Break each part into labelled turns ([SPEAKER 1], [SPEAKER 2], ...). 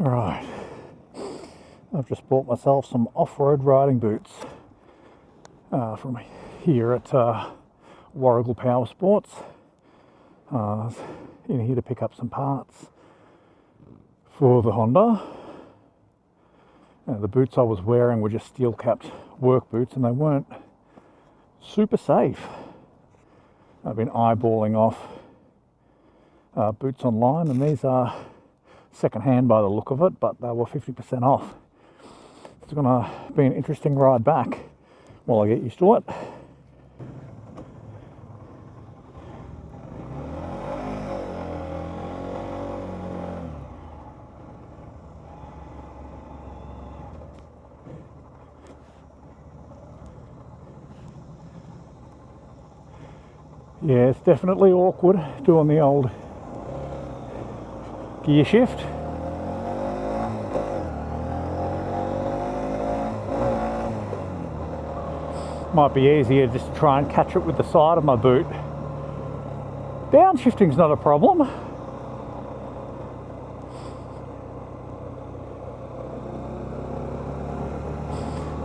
[SPEAKER 1] Right, I've just bought myself some off-road riding boots from here at Warragul Power Sports. In here to pick up some parts for the Honda. The boots I was wearing were just steel-capped work boots and they weren't super safe. I've been eyeballing off boots online, and these are second-hand by the look of it, but they were 50% off. It's going to be an interesting ride back while I get used to it. Yeah, it's definitely awkward doing the old gear shift. Might be easier just to try and catch it with the side of my boot. Downshifting's not a problem.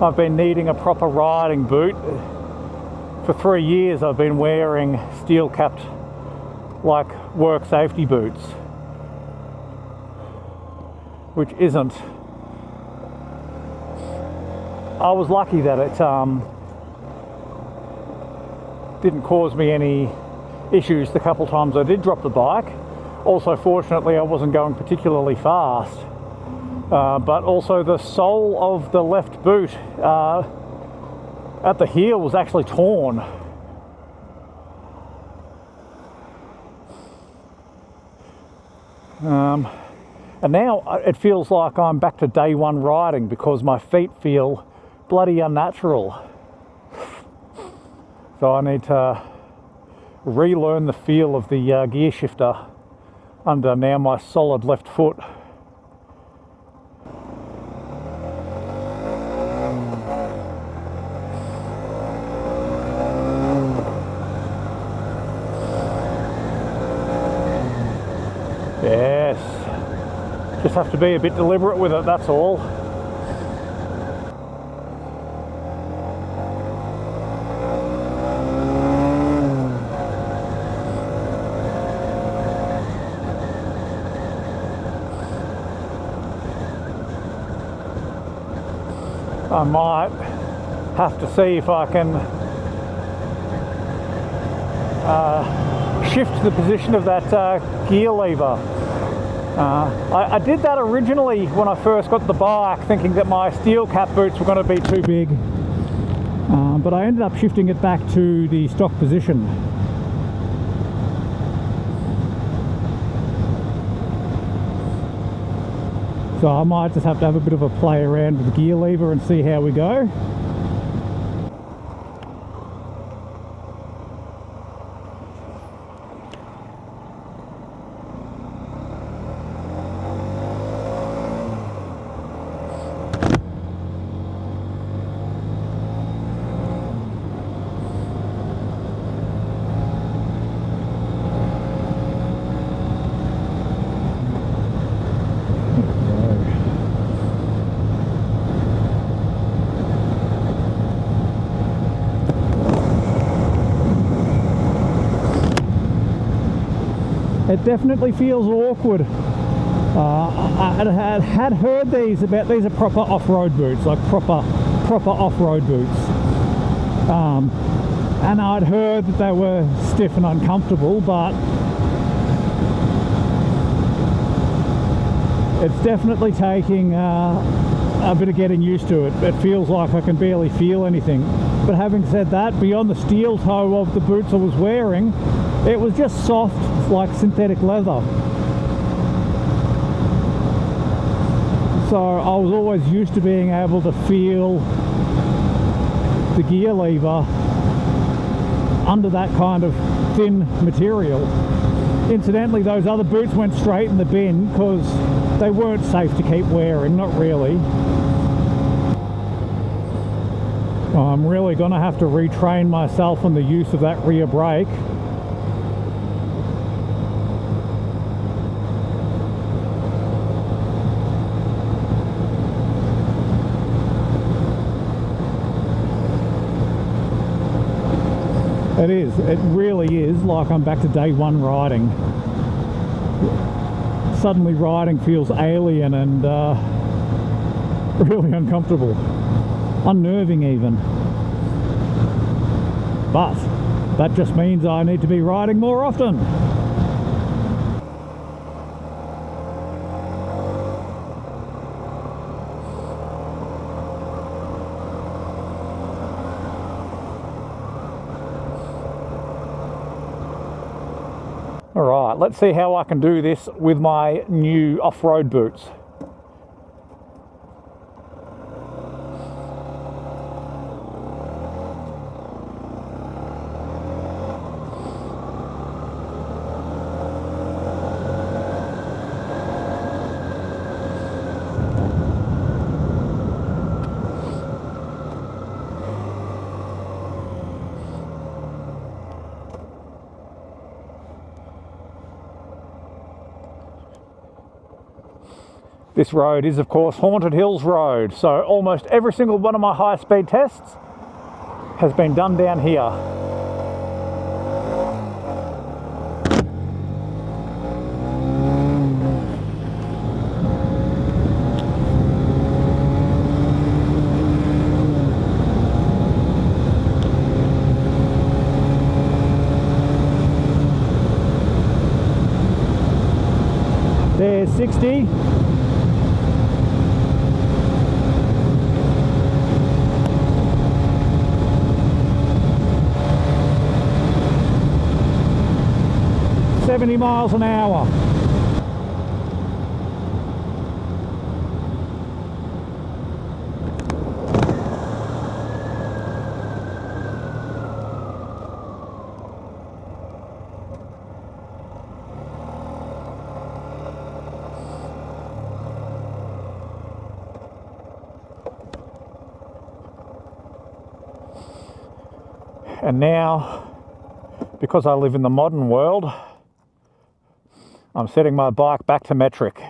[SPEAKER 1] I've been needing a proper riding boot. For 3 years I've been wearing steel-capped like work safety boots, which isn't. I was lucky that it didn't cause me any issues the couple times I did drop the bike. Also, fortunately, I wasn't going particularly fast. But also the sole of the left boot at the heel was actually torn. And now it feels like I'm back to day one riding because my feet feel bloody unnatural. So I need to relearn the feel of the gear shifter under now my solid left foot. Yes, just have to be a bit deliberate with it, that's all. I might have to see if I can shift the position of that gear lever. I did that originally when I first got the bike, thinking that my steel cap boots were going to be too big, but I ended up shifting it back to the stock position. So I might just have to have a bit of a play around with the gear lever and see how we go. It definitely feels awkward. I had heard these are proper off-road boots, like proper off-road boots. And I'd heard that they were stiff and uncomfortable, but it's definitely taking a bit of getting used to it. It feels like I can barely feel anything. But having said that, beyond the steel toe of the boots I was wearing, it was just soft, like synthetic leather. So I was always used to being able to feel the gear lever under that kind of thin material. Incidentally, those other boots went straight in the bin because they weren't safe to keep wearing, not really. I'm really going to have to retrain myself on the use of that rear brake. It is. It really is like I'm back to day one riding. Suddenly riding feels alien and really uncomfortable. Unnerving even. But that just means I need to be riding more often. All right, let's see how I can do this with my new off-road boots. This road is, of course, Haunted Hills Road, so almost every single one of my high-speed tests has been done down here. There's 60. $70 miles an hour. And now, because I live in the modern world, I'm setting my bike back to metric.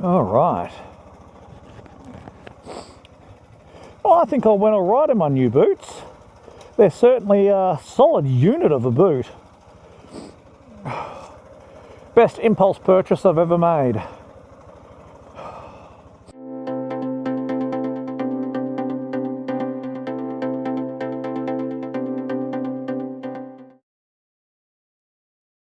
[SPEAKER 1] All right. Well, I think I went all right in my new boots. They're certainly a solid unit of a boot. Best impulse purchase I've ever made.